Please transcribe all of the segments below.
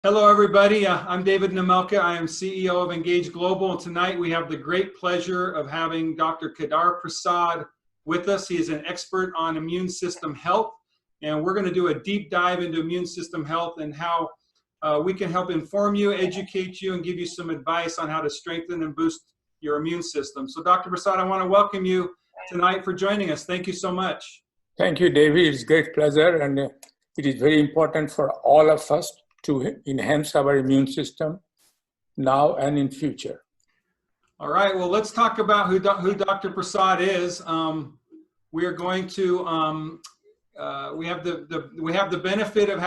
Hello, everybody. I'm David Nemelka. I am CEO of Engage Global, and tonight we have the great pleasure of having Dr. Kedar Prasad with us. He is an expert on immune system health, and we're going to do a deep dive into immune system health and how we can help inform you, educate you, and give you some advice on how to strengthen and boost your immune system. So, Dr. Prasad, I want to welcome you tonight for joining us. Thank you so much. Thank you, David. It's a great pleasure, and it is very important for all of us to enhance our immune system now and in future. All right, well, let's talk about who Dr. Prasad is. We are going to, we have the benefit of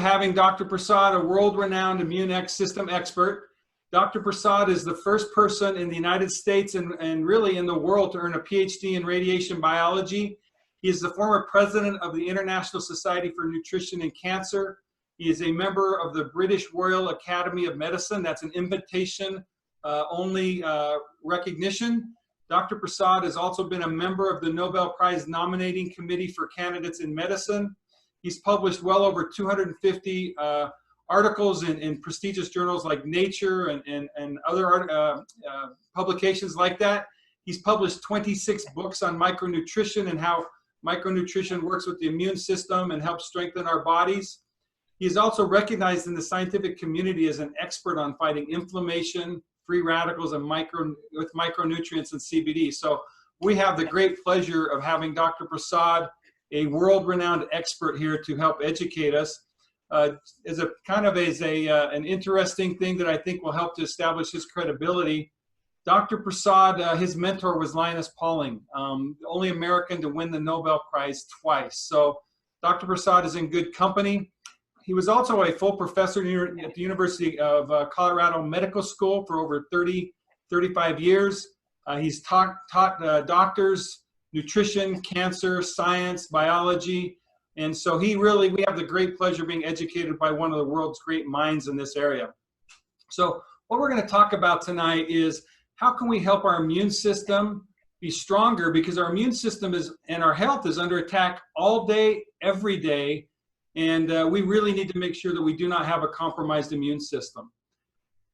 having Dr. Prasad, a world-renowned immune system expert. Dr. Prasad is the first person in the United States and really in the world to earn a PhD in radiation biology. He is the former president of the International Society for Nutrition and Cancer. He is a member of the British Royal Academy of Medicine. That's an invitation only recognition. Dr. Prasad has also been a member of the Nobel Prize Nominating Committee for Candidates in Medicine. He's published well over 250 articles in prestigious journals like Nature and other publications like that. He's published 26 books on micronutrition and how micronutrition works with the immune system and helps strengthen our bodies. He is also recognized in the scientific community as an expert on fighting inflammation, free radicals, and with micronutrients and CBD. So we have the great pleasure of having Dr. Prasad, a world-renowned expert, here to help educate us. As an interesting thing that I think will help to establish his credibility. Dr. Prasad, his mentor was Linus Pauling, the only American to win the Nobel Prize twice. So Dr. Prasad is in good company. He was also a full professor at the University of Colorado Medical School for over 35 years. He's taught doctors nutrition, cancer, science, biology. And so we have the great pleasure of being educated by one of the world's great minds in this area. So what we're going to talk about tonight is how can we help our immune system be stronger, because our immune system and our health is under attack all day, every day. And we really need to make sure that we do not have a compromised immune system.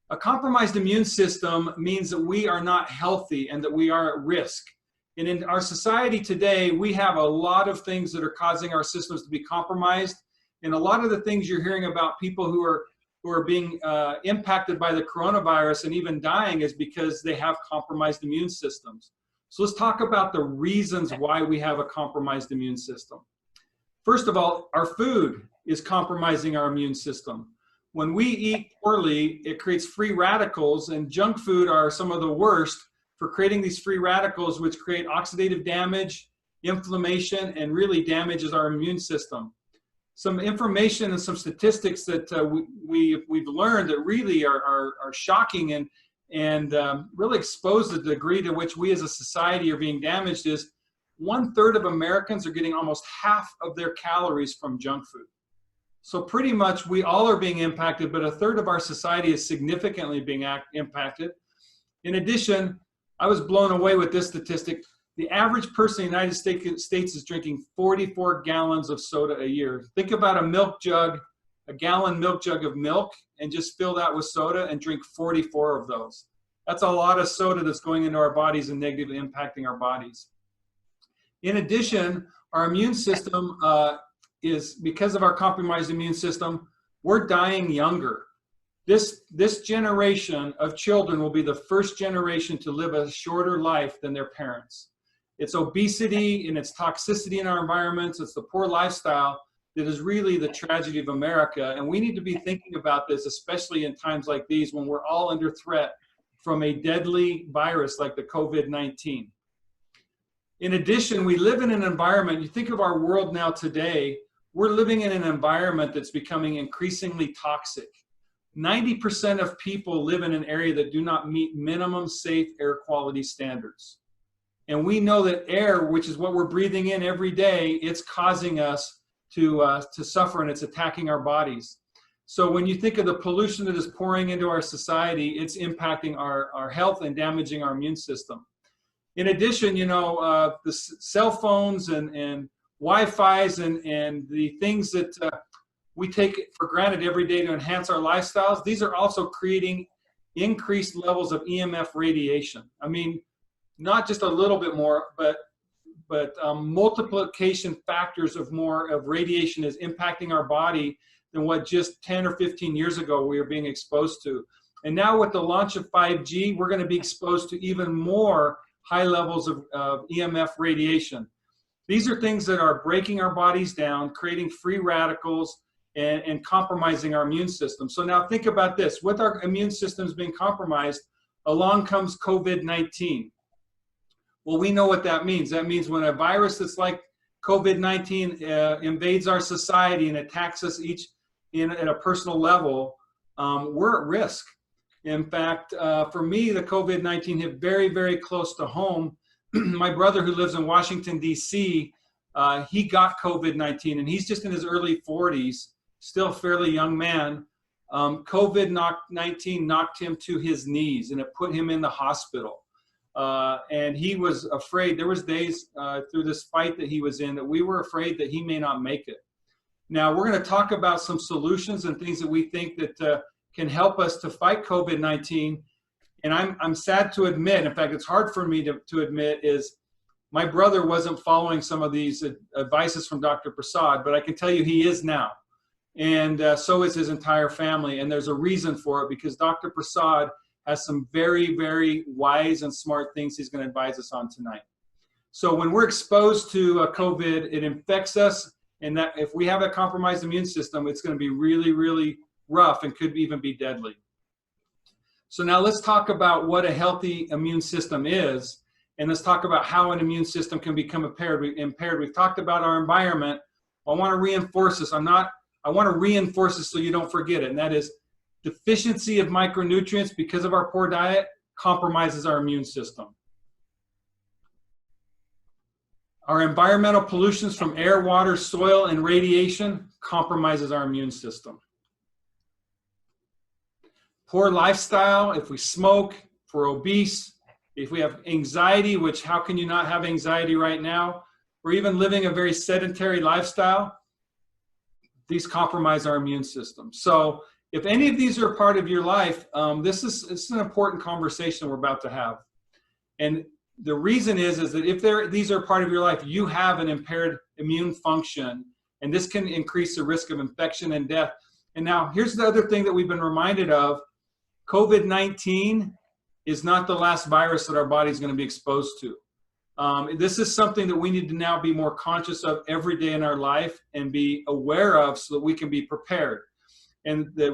A compromised immune system means that we are not healthy and that we are at risk. And in our society today, we have a lot of things that are causing our systems to be compromised. And a lot of the things you're hearing about people who are being impacted by the coronavirus and even dying is because they have compromised immune systems. So let's talk about the reasons why we have a compromised immune system. First of all, our food is compromising our immune system. When we eat poorly, it creates free radicals, and junk food are some of the worst for creating these free radicals, which create oxidative damage, inflammation, and really damages our immune system. Some information and some statistics that we've learned that really are shocking and really expose the degree to which we as a society are being damaged is 1/3 of Americans are getting almost half of their calories from junk food. So pretty much we all are being impacted, but 1/3 of our society is significantly being impacted. In addition, I was blown away with this statistic. The average person in the United States is drinking 44 gallons of soda a year. Think about a gallon milk jug of milk, and just fill that with soda and drink 44 of those. That's a lot of soda that's going into our bodies and negatively impacting our bodies. In addition, our immune system is, because of our compromised immune system, we're dying younger. This generation of children will be the first generation to live a shorter life than their parents. It's obesity and it's toxicity in our environments. It's the poor lifestyle that is really the tragedy of America. And we need to be thinking about this, especially in times like these when we're all under threat from a deadly virus like the COVID-19. In addition, we live in an environment, you think of our world now today, we're living in an environment that's becoming increasingly toxic. 90% of people live in an area that do not meet minimum safe air quality standards. And we know that air, which is what we're breathing in every day, it's causing us to suffer, and it's attacking our bodies. So when you think of the pollution that is pouring into our society, it's impacting our health and damaging our immune system. In addition, the cell phones and Wi-Fi's and the things that we take for granted every day to enhance our lifestyles, these are also creating increased levels of EMF radiation. I mean, not just a little bit more, but multiplication factors of more of radiation is impacting our body than what just 10 or 15 years ago we were being exposed to. And now with the launch of 5G, we're going to be exposed to even more high levels of EMF radiation. These are things that are breaking our bodies down, creating free radicals, and compromising our immune system. So now think about this. With our immune systems being compromised, along comes COVID-19. Well, we know what that means. That means when a virus that's like COVID-19 invades our society and attacks us each at a personal level, we're at risk. In fact, for me, the COVID-19 hit very, very close to home. My brother, who lives in Washington, D.C., he got COVID-19, and he's just in his early 40s, still a fairly young man. COVID-19 knocked him to his knees, and it put him in the hospital. And he was afraid. There was days through this fight that he was in that we were afraid that he may not make it. Now, we're going to talk about some solutions and things that we think that can help us to fight COVID-19. And I'm sad to admit, in fact, it's hard for me to admit, is my brother wasn't following some of these advices from Dr. Prasad, but I can tell you he is now. And so is his entire family. And there's a reason for it, because Dr. Prasad has some very, very wise and smart things he's going to advise us on tonight. So when we're exposed to COVID, it infects us. And that if we have a compromised immune system, it's going to be really, really rough and could even be deadly. So now let's talk about what a healthy immune system is. And let's talk about how an immune system can become impaired. We've talked about our environment. I want to reinforce this. I want to reinforce this so you don't forget it. And that is, deficiency of micronutrients because of our poor diet compromises our immune system. Our environmental pollutions from air, water, soil, and radiation compromises our immune system. Poor lifestyle, if we smoke, if we're obese, if we have anxiety, which how can you not have anxiety right now, or even living a very sedentary lifestyle, these compromise our immune system. So if any of these are a part of your life, it's an important conversation we're about to have. And the reason is that if these are part of your life, you have an impaired immune function, and this can increase the risk of infection and death. And now here's the other thing that we've been reminded of. COVID-19 is not the last virus that our body is going to be exposed to. This is something that we need to now be more conscious of every day in our life and be aware of so that we can be prepared. And the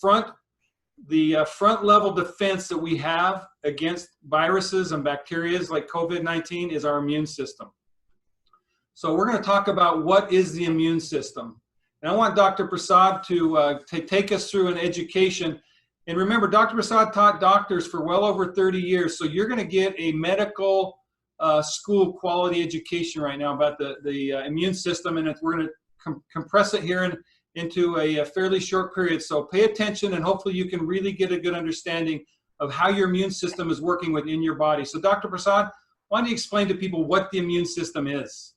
front level defense that we have against viruses and bacteria like COVID-19 is our immune system. So we're going to talk about what is the immune system. And I want Dr. Prasad to take us through an education. And remember, Dr. Prasad taught doctors for well over 30 years. So you're going to get a medical school quality education right now about the immune system. And we're going to compress it here into a fairly short period. So pay attention, and hopefully you can really get a good understanding of how your immune system is working within your body. So Dr. Prasad, why don't you explain to people what the immune system is?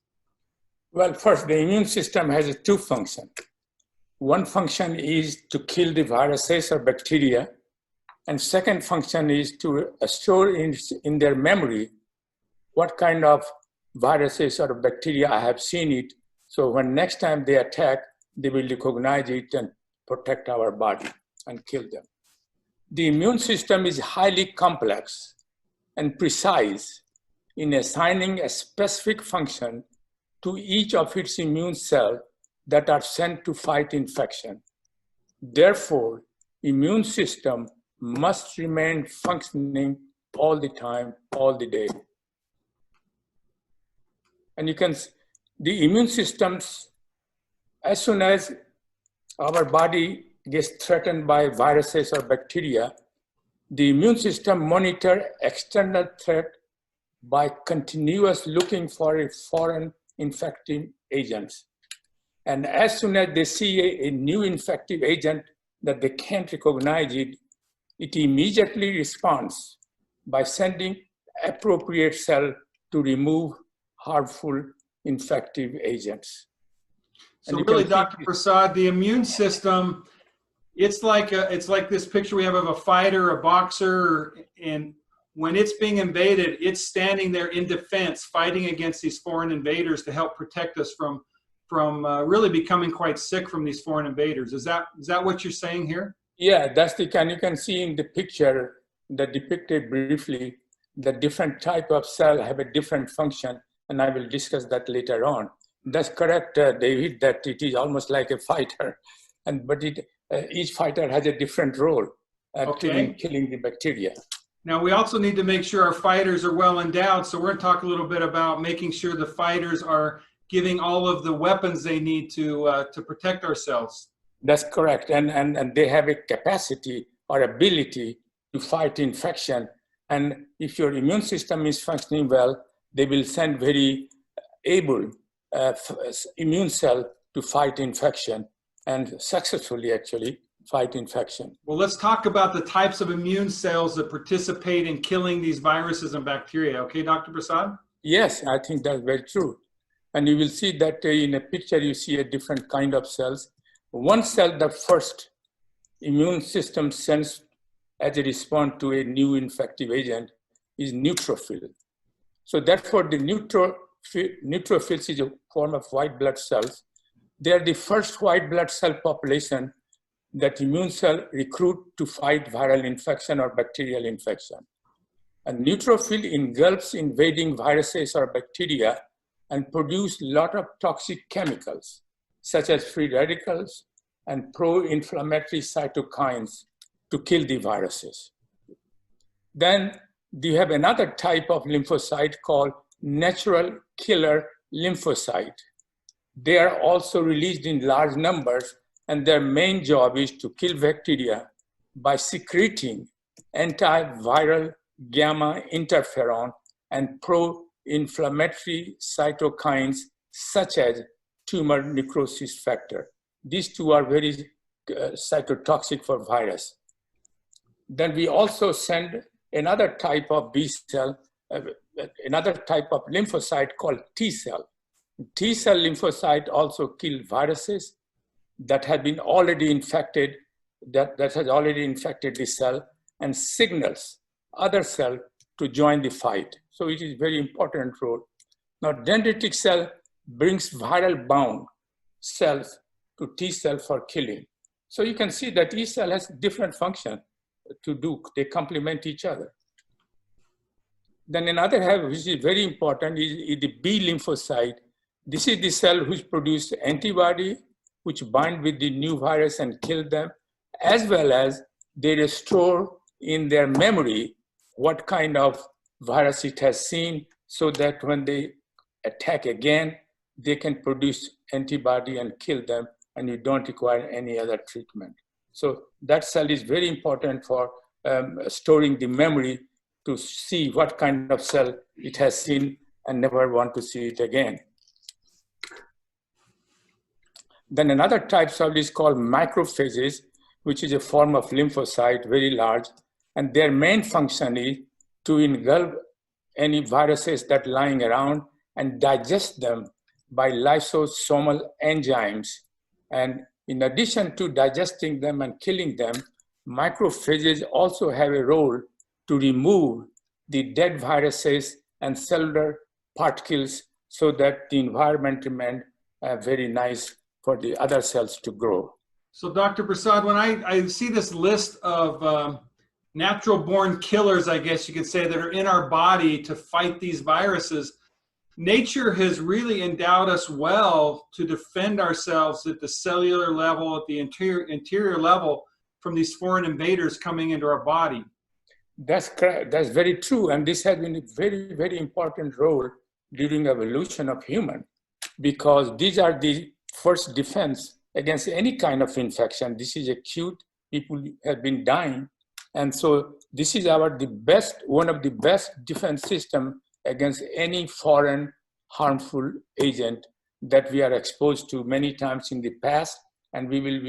Well, first, the immune system has two functions. One function is to kill the viruses or bacteria, and second function is to store in their memory what kind of viruses or bacteria I have seen it, so when next time they attack, they will recognize it and protect our body and kill them. The immune system is highly complex and precise in assigning a specific function to each of its immune cells that are sent to fight infection. Therefore, immune system must remain functioning all the time, all the day. And the immune systems, as soon as our body gets threatened by viruses or bacteria, the immune system monitors external threat by continuously looking for a foreign infecting agents. And as soon as they see a new infective agent that they can't recognize it immediately responds by sending appropriate cell to remove harmful infective agents. So really, Dr. Prasad, the immune system, it's like this picture we have of a fighter, a boxer, and when it's being invaded, it's standing there in defense, fighting against these foreign invaders to help protect us from really becoming quite sick from these foreign invaders. Is that what you're saying here? Yeah, that's the kind you can see in the picture that depicted briefly. The different type of cell have a different function, and I will discuss that later on. That's correct, David, that it is almost like a fighter, but each fighter has a different role in killing the bacteria. Now, we also need to make sure our fighters are well endowed, so we're going to talk a little bit about making sure the fighters are giving all of the weapons they need to protect ourselves. That's correct, and they have a capacity or ability to fight infection. And if your immune system is functioning well, they will send very able immune cell to fight infection and successfully actually fight infection. Well, let's talk about the types of immune cells that participate in killing these viruses and bacteria. Okay, Dr. Prasad? Yes, I think that's very true. And you will see that in a picture, you see a different kind of cells. One cell, the first immune system sends as a response to a new infective agent is neutrophil. So therefore, the neutrophils is a form of white blood cells. They are the first white blood cell population that immune cell recruit to fight viral infection or bacterial infection. And neutrophil engulfs invading viruses or bacteria and produce a lot of toxic chemicals, such as free radicals and pro-inflammatory cytokines to kill the viruses. Then you have another type of lymphocyte called natural killer lymphocyte. They are also released in large numbers, and their main job is to kill bacteria by secreting antiviral gamma interferon and pro-inflammatory cytokines such as tumor necrosis factor. These two are very cytotoxic for virus. Then we also send another type of B cell, another type of lymphocyte called T cell. T cell lymphocyte also kill viruses that have been already infected, that has already infected the cell and signals other cell to join the fight. So it is a very important role. Now, dendritic cell brings viral bound cells to T cell for killing. So you can see that each cell has different function to do. They complement each other. Then another which is very important is the B lymphocyte. This is the cell which produces antibody, which bind with the new virus and kill them, as well as they restore in their memory what kind of virus it has seen, so that when they attack again, they can produce antibody and kill them, and you don't require any other treatment. So that cell is very important for storing the memory to see what kind of cell it has seen and never want to see it again. Then another type cell is called macrophages, which is a form of lymphocyte, very large, and their main function is to engulf any viruses that are lying around and digest them by lysosomal enzymes. And in addition to digesting them and killing them, macrophages also have a role to remove the dead viruses and cellular particles so that the environment remains very nice for the other cells to grow. So Dr. Prasad, when I see this list of natural born killers, I guess you could say, that are in our body to fight these viruses, nature has really endowed us well to defend ourselves at the cellular level, at the interior level, from these foreign invaders coming into our body. That's correct. That's very true. And this has been a very, very important role during evolution of human, because these are the first defense against any kind of infection. This is acute. People have been dying. And so this is one of the best defense system against any foreign harmful agent that we are exposed to many times in the past, and we will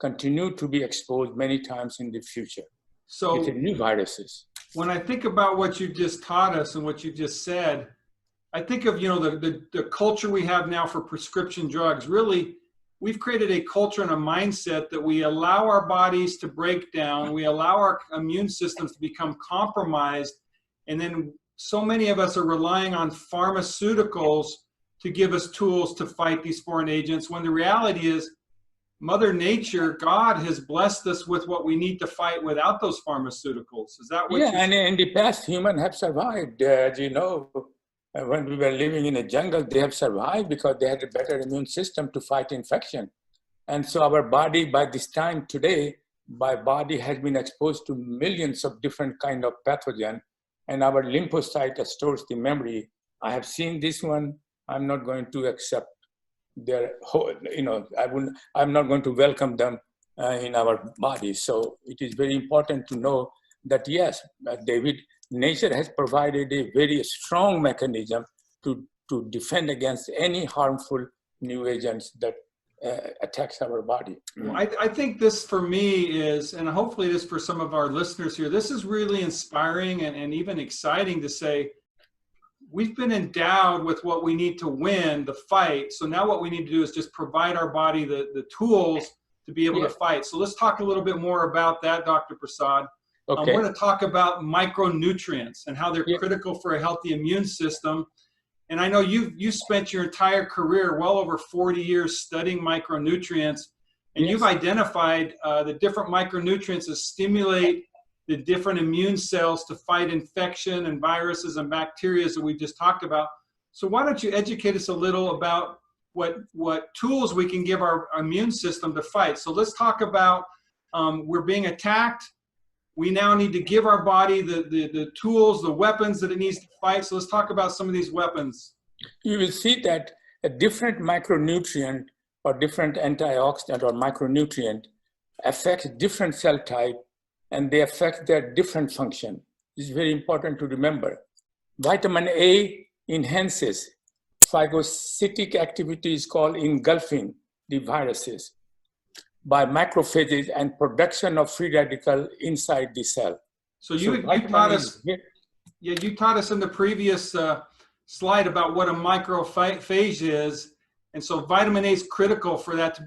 continue to be exposed many times in the future. So with new viruses. When I think about what you just taught us and what you just said, I think of, the culture we have now for prescription drugs. Really, we've created a culture and a mindset that we allow our bodies to break down. We allow our immune systems to become compromised. And then so many of us are relying on pharmaceuticals to give us tools to fight these foreign agents, when the reality is Mother Nature, God has blessed us with what we need to fight without those pharmaceuticals. Is that what Yeah, you're and saying? in the past, humans have survived. As you know, when we were living in a jungle, they have survived because they had a better immune system to fight infection. And so our body, by this time today, my body has been exposed to millions of different kind of pathogen, and our lymphocyte stores the memory. I have seen this one. I'm not going to accept their whole, I'm not going to welcome them in our body. So it is very important to know that yes, David, nature has provided a very strong mechanism to defend against any harmful new agents that attacks our body. Well, I think this for me is, and hopefully this for some of our listeners here, this is really inspiring and even exciting to say, we've been endowed with what we need to win the fight. So now what we need to do is just provide our body the tools to be able to fight. So let's talk a little bit more about that, Dr. Prasad. Okay. We're going to talk about micronutrients and how they're critical for a healthy immune system. And I know you spent your entire career, well over 40 years, studying micronutrients, and you've identified the different micronutrients that stimulate the different immune cells to fight infection and viruses and bacteria that we just talked about. So why don't you educate us a little about what tools we can give our immune system to fight? So let's talk about we're being attacked. We now need to give our body the tools, the weapons that it needs to fight. So let's talk about some of these weapons. You will see that a different micronutrient or different antioxidant or micronutrient affects different cell type, and they affect their different function. It's very important to remember. Vitamin A enhances phagocytic activity, is called engulfing the viruses by macrophages and production of free radical inside the cell. So you taught us, you taught us in the previous slide about what a macrophage is, and so vitamin A is critical for that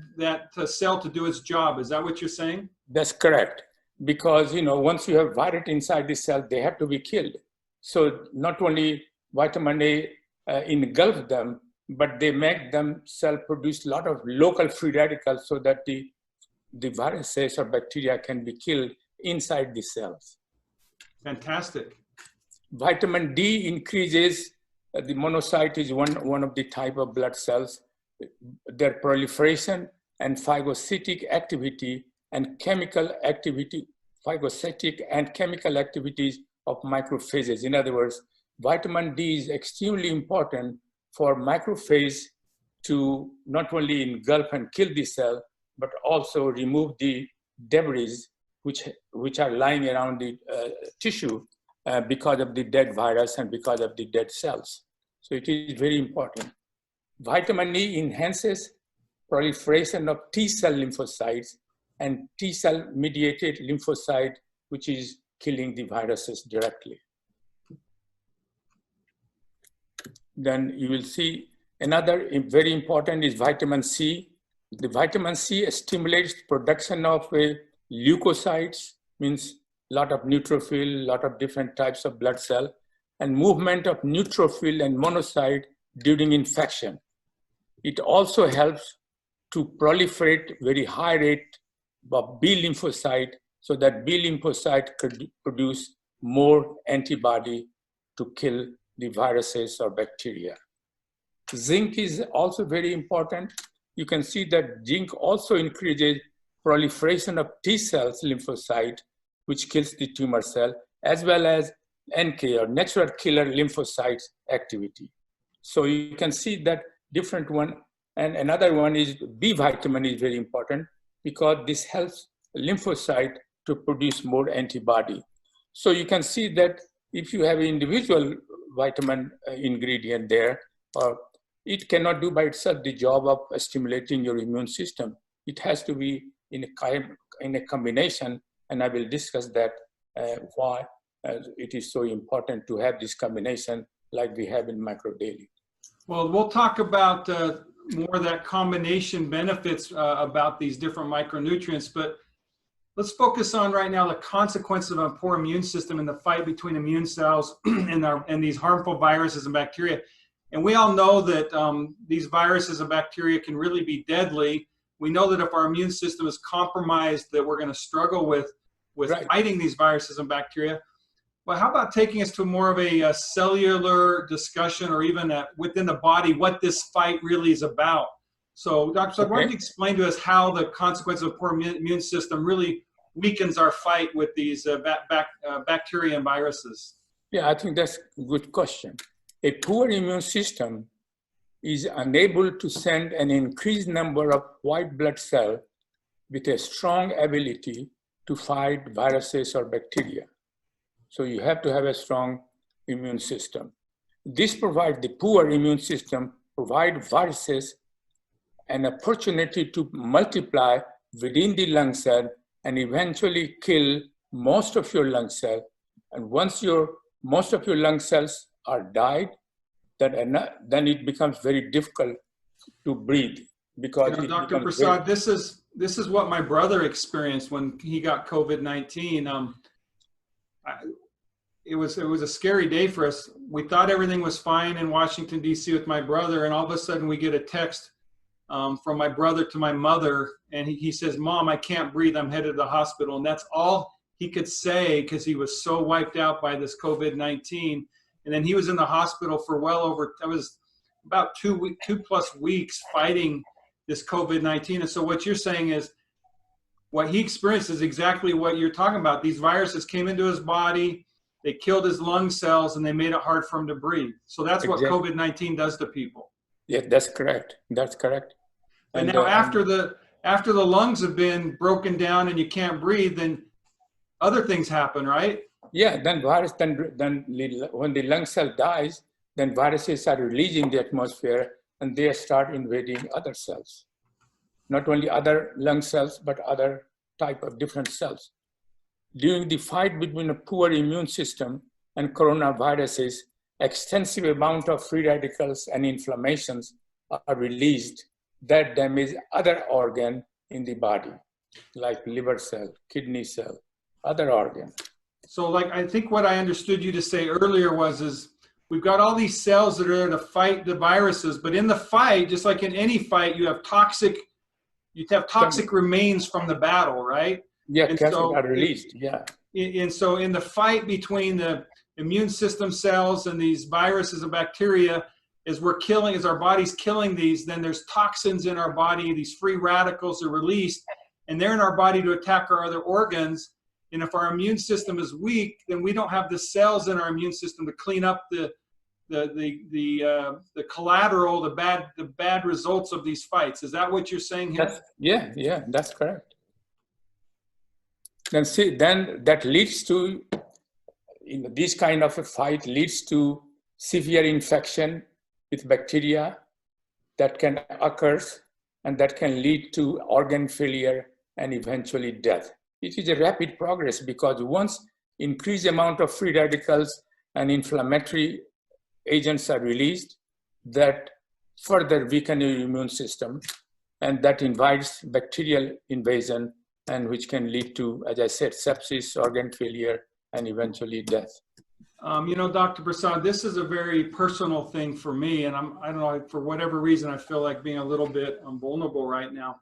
cell to do its job. Is that what you're saying? That's correct. Because once you have virus inside the cell, they have to be killed. So not only vitamin A engulf them, but they make them cell produce a lot of local free radicals so that the viruses or bacteria can be killed inside the cells. Fantastic. Vitamin D increases the monocyte is one of the type of blood cells, their proliferation and phagocytic activity and chemical activity, phagocytic and chemical activities of macrophages. In other words, vitamin D is extremely important for macrophage to not only engulf and kill the cell, but also remove the debris which are lying around the tissue because of the dead virus and because of the dead cells. So it is very important. Vitamin E enhances proliferation of T cell lymphocytes and T cell mediated lymphocyte, which is killing the viruses directly. Then you will see another very important is vitamin C. The vitamin C stimulates production of leukocytes, means a lot of neutrophil, a lot of different types of blood cell, and movement of neutrophil and monocyte during infection. It also helps to proliferate very high rate of B lymphocyte so that B lymphocyte could produce more antibody to kill the viruses or bacteria. Zinc is also very important. You can see that zinc also increases proliferation of T cells lymphocyte, which kills the tumor cell, as well as NK or natural killer lymphocytes activity. So you can see that different one. And another one is B vitamin is very important because this helps lymphocyte to produce more antibody. So you can see that if you have an individual vitamin ingredient there, it cannot do by itself the job of stimulating your immune system. It has to be in a combination, and I will discuss that why it is so important to have this combination like we have in microdaily. Well, we'll talk about more of that combination benefits about these different micronutrients, but let's focus on right now the consequences of a poor immune system in the fight between immune cells and these harmful viruses and bacteria. And we all know that these viruses and bacteria can really be deadly. We know that if our immune system is compromised, that we're going to struggle with Right. fighting these viruses and bacteria. Well, how about taking us to more of a cellular discussion, or even within the body, what this fight really is about? So, Dr. Prasad, why don't you explain to us how the consequence of a poor immune system really weakens our fight with these bacteria and viruses? Yeah, I think that's a good question. A poor immune system is unable to send an increased number of white blood cells with a strong ability to fight viruses or bacteria. So you have to have a strong immune system. This provides the poor immune system, provide viruses an opportunity to multiply within the lung cell and eventually kill most of your lung cells. And once most of your lung cells are died, then it becomes very difficult to breathe, because Dr. Prasad, this is what my brother experienced when he got COVID-19. It was a scary day for us. We thought everything was fine in Washington, D.C. with my brother, and all of a sudden we get a text from my brother to my mother, and he says, "Mom, I can't breathe. I'm headed to the hospital." And that's all he could say, because he was so wiped out by this COVID-19. And then he was in the hospital for that was about 2+ weeks fighting this COVID-19. And so what you're saying is, what he experienced is exactly what you're talking about. These viruses came into his body, they killed his lung cells, and they made it hard for him to breathe. So that's what COVID-19 does to people. Yeah, that's correct. That's correct. And now after the lungs have been broken down and you can't breathe, then other things happen, right? Yeah, then when the lung cell dies, then viruses are released in the atmosphere and they start invading other cells. Not only other lung cells, but other type of different cells. During the fight between a poor immune system and coronaviruses, extensive amount of free radicals and inflammations are released that damage other organ in the body, like liver cell, kidney cell, other organ. So like, I think what I understood you to say earlier is we've got all these cells that are there to fight the viruses, but in the fight, just like in any fight, you have toxic remains from the battle, right? Yeah, and so are released, yeah. And so in the fight between the immune system cells and these viruses and bacteria, as our body's killing these, then there's toxins in our body, these free radicals are released, and they're in our body to attack our other organs. And if our immune system is weak, then we don't have the cells in our immune system to clean up the collateral, the bad results of these fights. Is that what you're saying here? Yeah, that's correct. Then that leads to, this kind of a fight leads to severe infection with bacteria that can occur, and that can lead to organ failure and eventually death. It is a rapid progress, because once increased amount of free radicals and inflammatory agents are released, that further weaken your immune system, and that invites bacterial invasion, and which can lead to, as I said, sepsis, organ failure, and eventually death. Dr. Prasad, this is a very personal thing for me, and I don't know, for whatever reason, I feel like being a little bit vulnerable right now.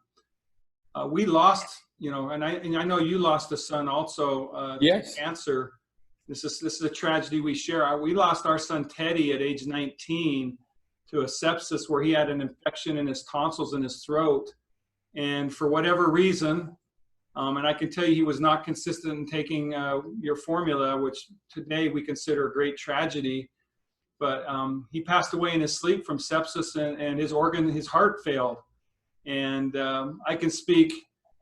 We lost, and I know you lost a son also yes. to cancer. This is a tragedy we share. We lost our son Teddy at age 19 to a sepsis, where he had an infection in his tonsils in his throat, and for whatever reason. And I can tell you he was not consistent in taking your formula, which today we consider a great tragedy. But he passed away in his sleep from sepsis, and his heart failed. And I can speak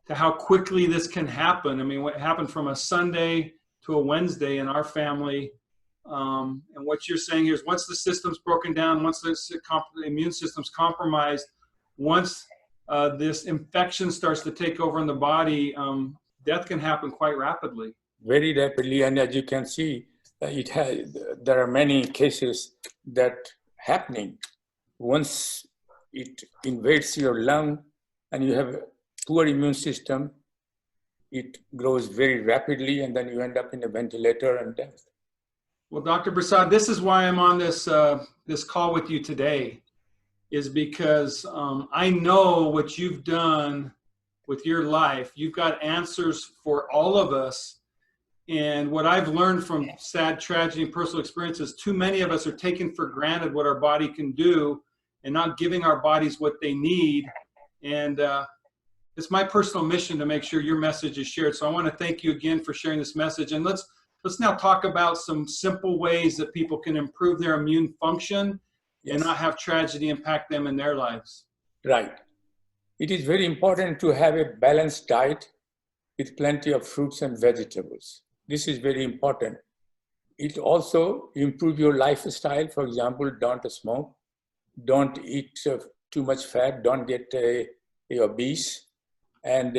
to how quickly this can happen. I mean, what happened from a Sunday to a Wednesday in our family. And what you're saying here is, once the system's broken down, once the immune system's compromised, once this infection starts to take over in the body, death can happen quite rapidly. Very rapidly, and as you can see, there are many cases that happening. Once it invades your lung and you have a poor immune system, it grows very rapidly and then you end up in a ventilator and death. Well, Dr. Prasad, this is why I'm on this, this call with you today, is because I know what you've done with your life. You've got answers for all of us. And what I've learned from sad tragedy and personal experiences, too many of us are taking for granted what our body can do and not giving our bodies what they need. And it's my personal mission to make sure your message is shared. So I want to thank you again for sharing this message. And let's now talk about some simple ways that people can improve their immune function and not have tragedy impact them in their lives. Right. It is very important to have a balanced diet with plenty of fruits and vegetables. This is very important. It also improves your lifestyle. For example, don't smoke, don't eat too much fat, don't get obese, and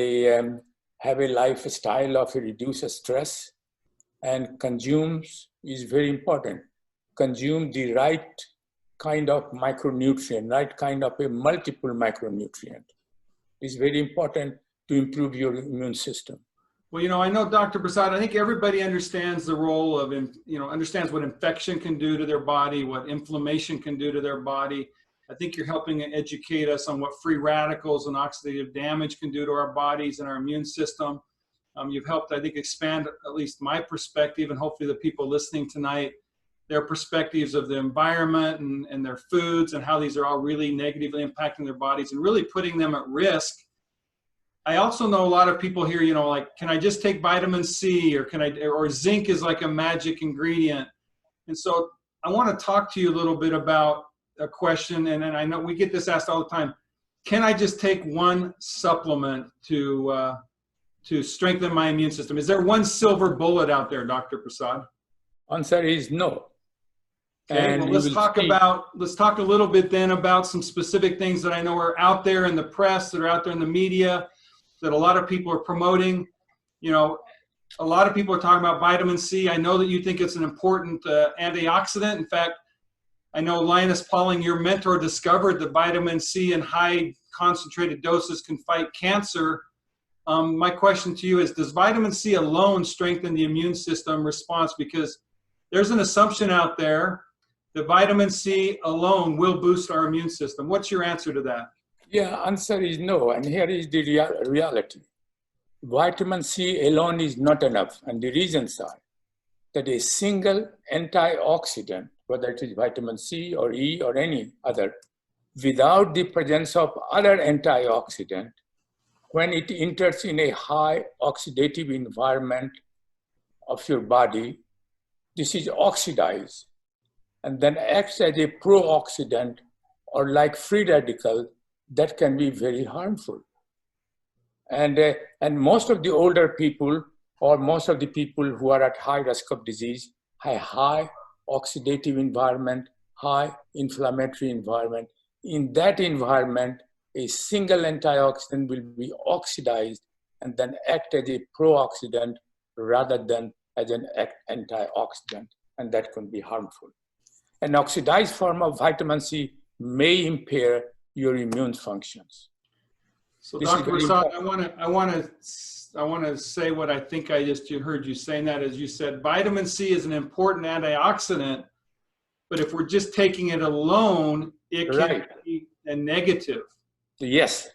have a lifestyle of reduced stress. And consumes is very important. Consume the right kind of micronutrient, right kind of a multiple micronutrient. It's very important to improve your immune system. Well, you know, I know, Dr. Prasad, I think everybody understands the role of, understands what infection can do to their body, what inflammation can do to their body. I think you're helping educate us on what free radicals and oxidative damage can do to our bodies and our immune system. You've helped, I think, expand at least my perspective, and hopefully the people listening tonight, their perspectives of the environment and their foods and how these are all really negatively impacting their bodies and really putting them at risk. I also know a lot of people here, you know, like, can I just take vitamin C, or or zinc is like a magic ingredient. And so I want to talk to you a little bit about a question, and I know we get this asked all the time. Can I just take one supplement to strengthen my immune system? Is there one silver bullet out there, Dr. Prasad? Answer is no. Okay, well, let's talk a little bit then about some specific things that I know are out there in the press, that are out there in the media, that a lot of people are promoting. You know, a lot of people are talking about vitamin C. I know that you think it's an important antioxidant. In fact, I know Linus Pauling, your mentor, discovered that vitamin C in high concentrated doses can fight cancer. My question to you is, does vitamin C alone strengthen the immune system response? Because there's an assumption out there that vitamin C alone will boost our immune system. What's your answer to that? Yeah, answer is no. And here is the reality. Vitamin C alone is not enough. And the reasons are that a single antioxidant, whether it is vitamin C or E or any other, without the presence of other antioxidant, when it enters in a high oxidative environment of your body, this is oxidized and then acts as a pro-oxidant, or like free radical, that can be very harmful. And most of the older people, or most of the people who are at high risk of disease, have high oxidative environment, high inflammatory environment. In that environment, a single antioxidant will be oxidized and then act as a pro-oxidant rather than as an antioxidant, and that can be harmful. An oxidized form of vitamin C may impair your immune functions. So, Dr. Prasad, I want to say what I think I just heard you saying. That is, you said vitamin C is an important antioxidant, but if we're just taking it alone, it can be a negative. Yes,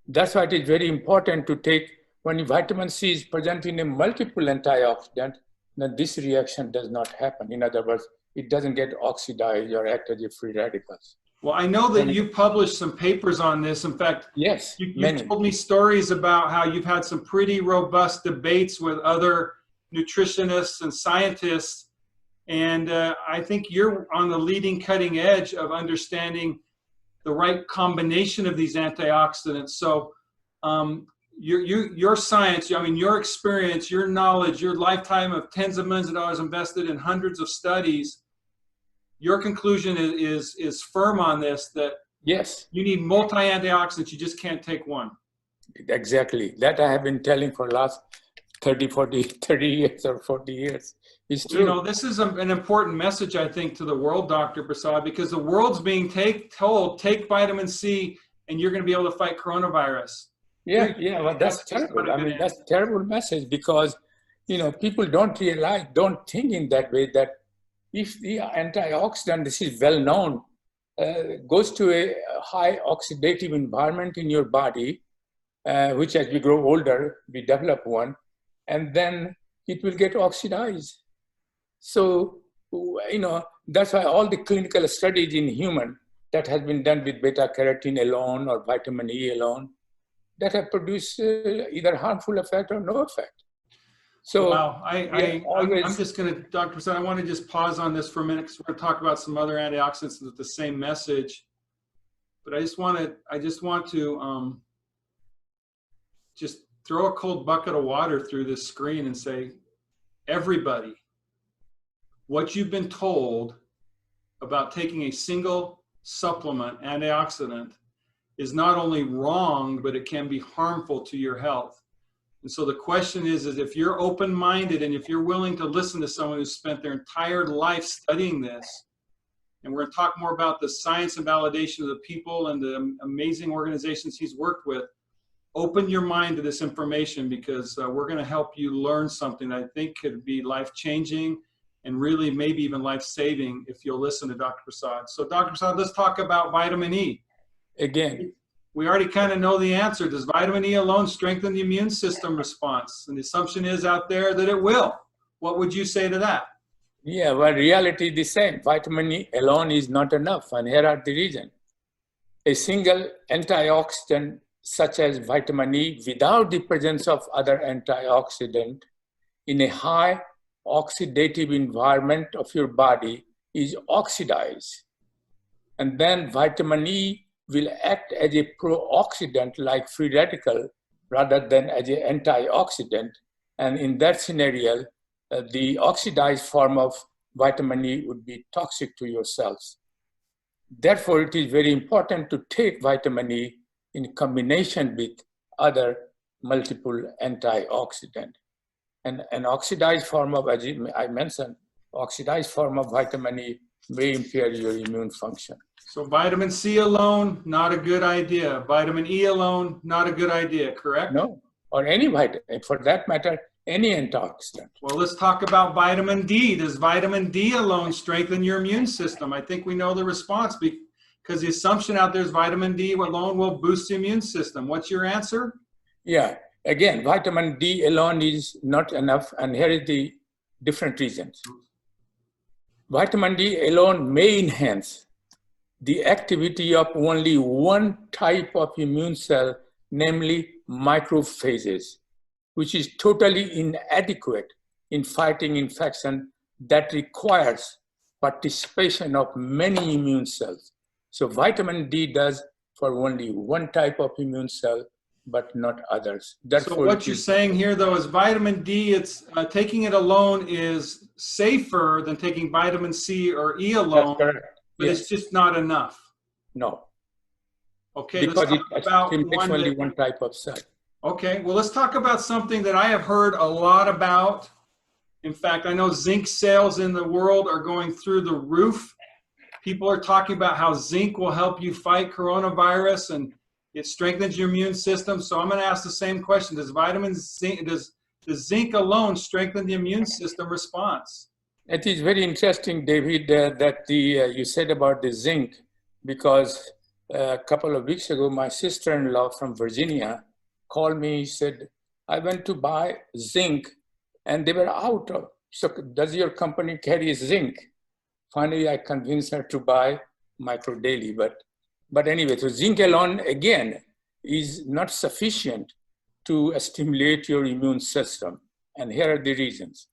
that's why it is very important to take, when vitamin C is present in a multiple antioxidant, then this reaction does not happen. In other words, it doesn't get oxidized or act as free radicals. Well, I know that you published some papers on this. In fact, yes, you told me stories about how you've had some pretty robust debates with other nutritionists and scientists. And I think you're on the leading cutting edge of understanding the right combination of these antioxidants. So your science, I mean, your experience, your knowledge, your lifetime of tens of millions of dollars invested in hundreds of studies, your conclusion is firm on this, that yes, you need multi-antioxidants, you just can't take one. Exactly. That I have been telling for the last 30 years or 40 years. It's true. You know, this is an important message, I think, to the world, Dr. Prasad, because the world's being told, take vitamin C and you're going to be able to fight coronavirus. Yeah, well, that's terrible. I mean, that's a terrible message because, you know, people don't think in that way that if the antioxidant, this is well known, goes to a high oxidative environment in your body, which as we grow older, we develop one, and then it will get oxidized. So, you know, that's why all the clinical studies in human that has been done with beta carotene alone or vitamin E alone, that have produced either harmful effect or no effect. So wow, I'm just going to, Dr. Prasad, I want to just pause on this for a minute because we're going to talk about some other antioxidants with the same message. But I just want to just throw a cold bucket of water through this screen and say, everybody, what you've been told about taking a single supplement antioxidant is not only wrong, but it can be harmful to your health. And so the question is if you're open-minded and if you're willing to listen to someone who's spent their entire life studying this, and we're going to talk more about the science and validation of the people and the amazing organizations he's worked with, open your mind to this information because we're going to help you learn something that I think could be life-changing and really maybe even life-saving if you'll listen to Dr. Prasad. So Dr. Prasad, let's talk about vitamin E. Again, we already kind of know the answer. Does vitamin E alone strengthen the immune system response? And the assumption is out there that it will. What would you say to that? Yeah, well, reality is the same. Vitamin E alone is not enough, and here are the reasons. A single antioxidant such as vitamin E without the presence of other antioxidant in a high oxidative environment of your body is oxidized. And then vitamin E will act as a pro-oxidant like free radical rather than as an antioxidant. And in that scenario, the oxidized form of vitamin E would be toxic to your cells. Therefore, it is very important to take vitamin E in combination with other multiple antioxidants. And an oxidized form of, as I mentioned, oxidized form of vitamin E may impair your immune function. So vitamin C alone, not a good idea. Vitamin E alone, not a good idea, correct? No, or any vitamin, for that matter, any antioxidant. Well, let's talk about vitamin D. Does vitamin D alone strengthen your immune system? I think we know the response because the assumption out there is vitamin D alone will boost the immune system. What's your answer? Yeah, again, vitamin D alone is not enough, and here is the different reasons. Vitamin D alone may enhance the activity of only one type of immune cell, namely macrophages, which is totally inadequate in fighting infection that requires participation of many immune cells. So vitamin D does for only one type of immune cell, but not others. Therefore, so what you're saying here, though, is vitamin D, it's taking it alone is safer than taking vitamin C or E alone. That's correct. But yes. It's just not enough. No. Okay, because let's talk about only one type of cell. Okay, well, let's talk about something that I have heard a lot about. In fact, I know zinc sales in the world are going through the roof. People are talking about how zinc will help you fight coronavirus and it strengthens your immune system. So I'm going to ask the same question. Does zinc alone strengthen the immune system response? It is very interesting, David, that you said about the zinc, because a couple of weeks ago, my sister-in-law from Virginia called me, said, I went to buy zinc and they were out of, so does your company carry zinc? Finally, I convinced her to buy Micro Daily, but anyway, so zinc alone, again, is not sufficient to stimulate your immune system. And here are the reasons.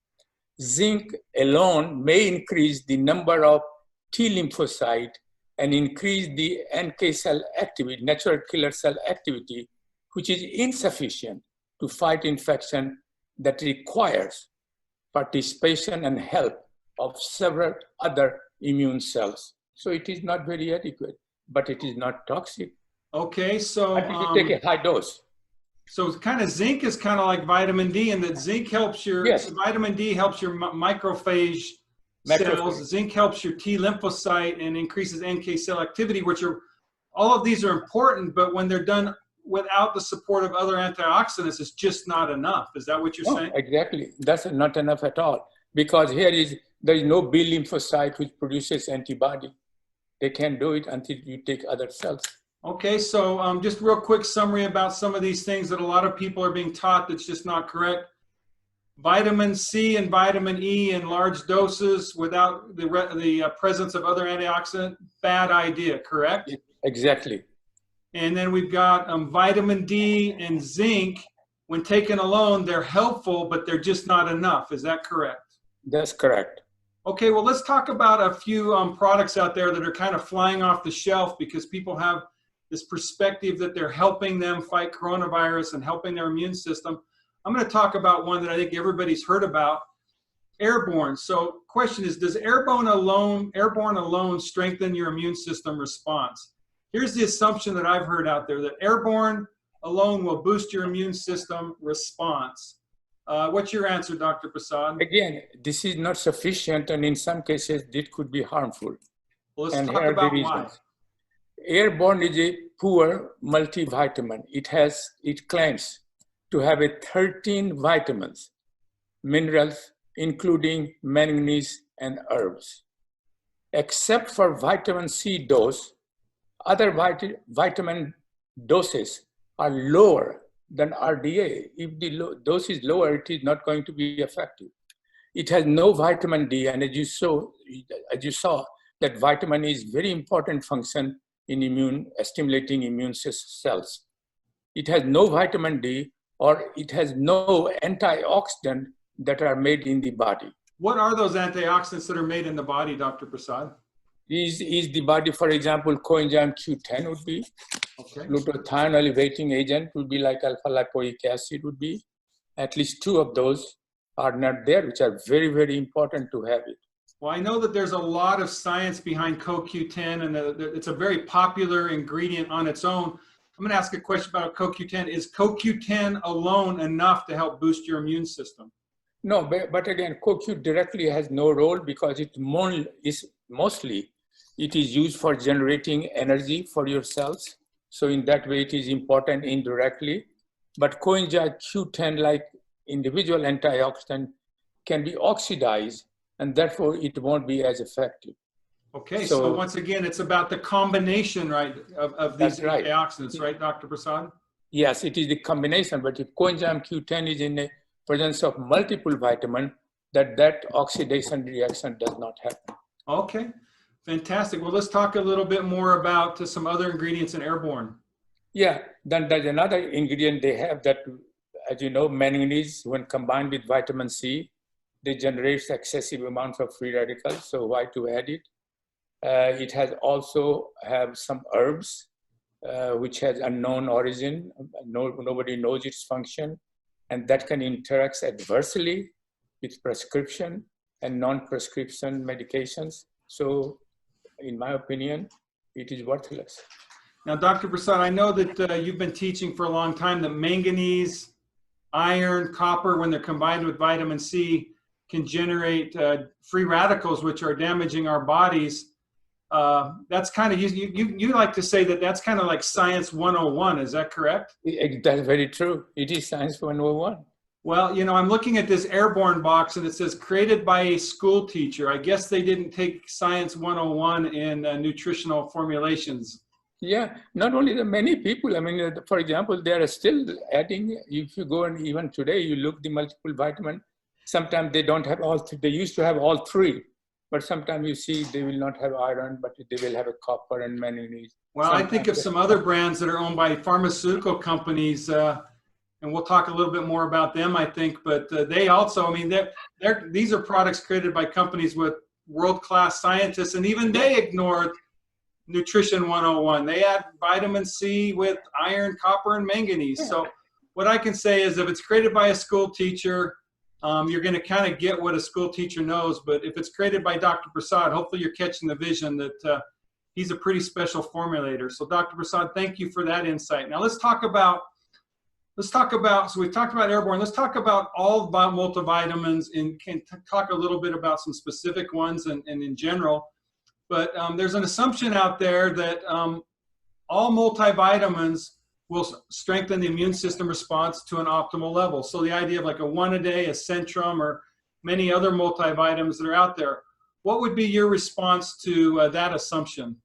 Zinc alone may increase the number of T lymphocyte and increase the NK cell activity, natural killer cell activity, which is insufficient to fight infection that requires participation and help of several other immune cells. So it is not very adequate, but it is not toxic. Okay, so you take a high dose. So it's kind of zinc is kind of like vitamin D, and that zinc helps your Yes. vitamin D helps your macrophage cells. Macrophage. Zinc helps your T lymphocyte and increases NK cell activity, which are all of these are important, but when they're done without the support of other antioxidants, it's just not enough. Is that what you're No, saying? exactly. That's not enough at all, because there is no B lymphocyte which produces antibody. They can't do it until you take other cells. Okay, so just real quick summary about some of these things that a lot of people are being taught that's just not correct. Vitamin C and vitamin E in large doses without the presence of other antioxidant, bad idea, correct? Exactly. And then we've got vitamin D and zinc. When taken alone, they're helpful, but they're just not enough. Is that correct? That's correct. Okay, well, let's talk about a few products out there that are kind of flying off the shelf because people have this perspective that they're helping them fight coronavirus and helping their immune system. I'm going to talk about one that I think everybody's heard about, Airborne. So question is, does Airborne alone strengthen your immune system response? Here's the assumption that I've heard out there, that Airborne alone will boost your immune system response. What's your answer, Dr. Prasad? Again, this is not sufficient, and in some cases, it could be harmful. Well, let's And talk here are the about why. reasons. Airborne is a poor multivitamin. It claims to have 13 vitamins, minerals, including manganese and herbs. Except for vitamin C dose, other vitamin doses are lower than RDA. If the dose is lower, it is not going to be effective. It has no vitamin D, and as you saw, that vitamin is very important function in stimulating immune cells. It has no vitamin D, or it has no antioxidant that are made in the body. What are those antioxidants that are made in the body, Dr. Prasad? Is the body, for example, coenzyme Q10 would be, Okay. glutathione elevating agent would be like alpha lipoic acid would be. At least 2 of those are not there, which are very, very important to have it. Well, I know that there's a lot of science behind CoQ10, and it's a very popular ingredient on its own. I'm going to ask a question about CoQ10. Is CoQ10 alone enough to help boost your immune system? No, but again, CoQ directly has no role because it is used for generating energy for your cells. So in that way, it is important indirectly. But coenzyme Q10, like individual antioxidant, can be oxidized, and therefore it won't be as effective. Okay, so once again, it's about the combination, right, of these right. antioxidants, right, Dr. Prasad? Yes, it is the combination, but if coenzyme Q10 is in the presence of multiple vitamins, that oxidation reaction does not happen. Okay, fantastic. Well, let's talk a little bit more about some other ingredients in Airborne. Yeah, then there's another ingredient they have that, as you know, manganese, when combined with vitamin C, they generate excessive amounts of free radicals, so why to add it? It has also have some herbs, which has unknown origin. Nobody knows its function, and that can interact adversely with prescription and non-prescription medications. So in my opinion, it is worthless. Now, Dr. Prasad, I know that you've been teaching for a long time that manganese, iron, copper, when they're combined with vitamin C, can generate free radicals, which are damaging our bodies. That's kind of, you like to say that that's kind of like science 101, is that correct? That's very true. It is science 101. Well, you know, I'm looking at this Airborne box and it says created by a school teacher. I guess they didn't take science 101 in nutritional formulations. Yeah, not only the many people, I mean, for example, they are still adding, if you go and even today, you look the multiple vitamin, sometimes they don't have all three. They used to have all three, but sometimes you see they will not have iron, but they will have a copper and manganese. Well, I think of some other brands that are owned by pharmaceutical companies, and we'll talk a little bit more about them, I think, but they also, I mean, these are products created by companies with world-class scientists, and even they ignored Nutrition 101. They add vitamin C with iron, copper, and manganese. Yeah. So what I can say is if it's created by a school teacher, you're going to kind of get what a school teacher knows. But if it's created by Dr. Prasad, hopefully you're catching the vision that he's a pretty special formulator. So Dr. Prasad, thank you for that insight. Now let's talk about let's talk about, so we've talked about airborne. Let's talk about all multivitamins and can talk a little bit about some specific ones and in general. But there's an assumption out there that all multivitamins will strengthen the immune system response to an optimal level. So the idea of like a 1 a day, a Centrum, or many other multivitamins that are out there. What would be your response to that assumption?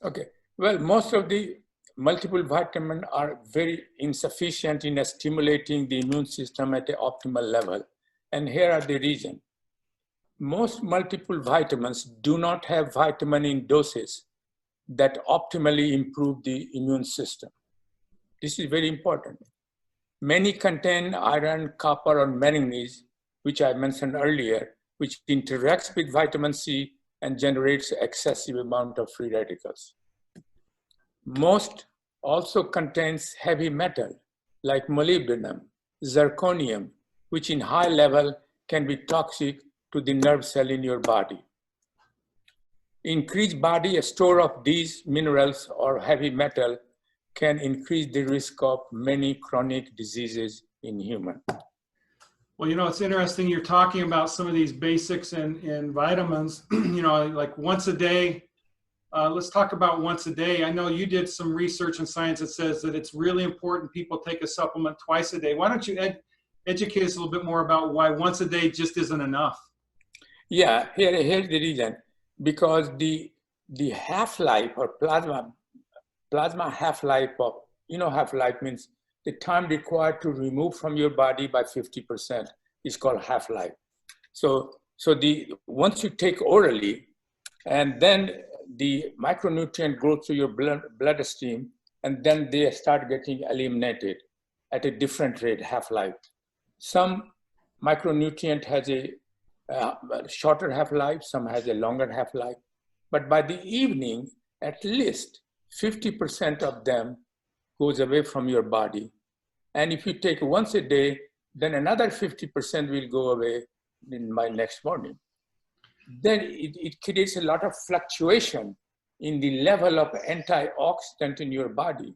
Okay, well, most of the multiple vitamins are very insufficient in stimulating the immune system at the optimal level. And here are the reasons. Most multiple vitamins do not have vitamin in doses that optimally improve the immune system. This is very important. Many contain iron, copper, or manganese, which I mentioned earlier, which interacts with vitamin C and generates excessive amount of free radicals. Most also contains heavy metal like molybdenum, zirconium, which in high level can be toxic to the nerve cell in your body. Increased body store of these minerals or heavy metal can increase the risk of many chronic diseases in humans. Well, you know, it's interesting you're talking about some of these basics in vitamins, you know, like once a day. Let's talk about once a day. I know you did some research in science that says that it's really important people take a supplement twice a day. Why don't you educate us a little bit more about why once a day just isn't enough? Yeah, here's the reason. Because the half-life or plasma half-life of, you know, half-life means the time required to remove from your body by 50% is called half-life. So once you take orally, and then the micronutrient goes through your bloodstream, and then they start getting eliminated at a different rate, half-life. Some micronutrient has a shorter half-life, some has a longer half-life. But by the evening, at least 50% of them goes away from your body. And if you take once a day, then another 50% will go away by next morning. Then it creates a lot of fluctuation in the level of antioxidant in your body.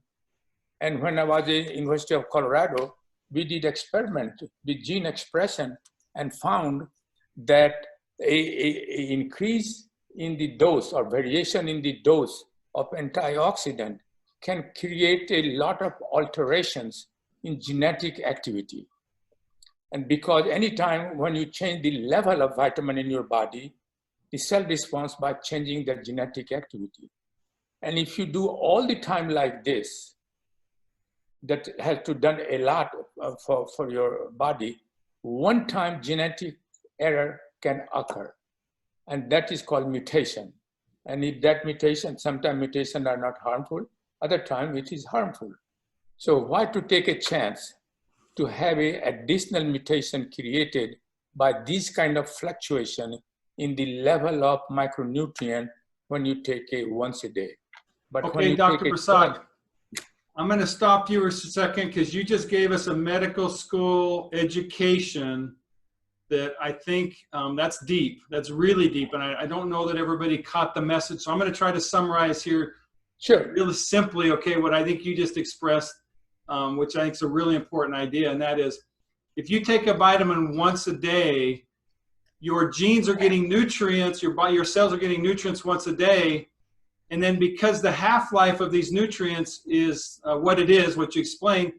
And when I was at University of Colorado, we did experiment with gene expression and found that a increase in the dose or variation in the dose of antioxidant can create a lot of alterations in genetic activity. And because anytime when you change the level of vitamin in your body, the cell responds by changing their genetic activity. And if you do all the time like this, that has to done a lot for your body, one time genetic error can occur. And that is called mutation. And if that mutation, sometimes mutations are not harmful, other time it is harmful. So why to take a chance to have an additional mutation created by this kind of fluctuation in the level of micronutrient when you take it once a day? But okay, Dr. Prasad, I'm going to stop you for a second because you just gave us a medical school education that I think that's deep. That's really deep. And I don't know that everybody caught the message. So I'm going to try to summarize here really simply, okay, what I think you just expressed, which I think is a really important idea. And that is, if you take a vitamin once a day, your genes are getting nutrients, your cells are getting nutrients once a day. And then because the half-life of these nutrients is what it is, what you explained,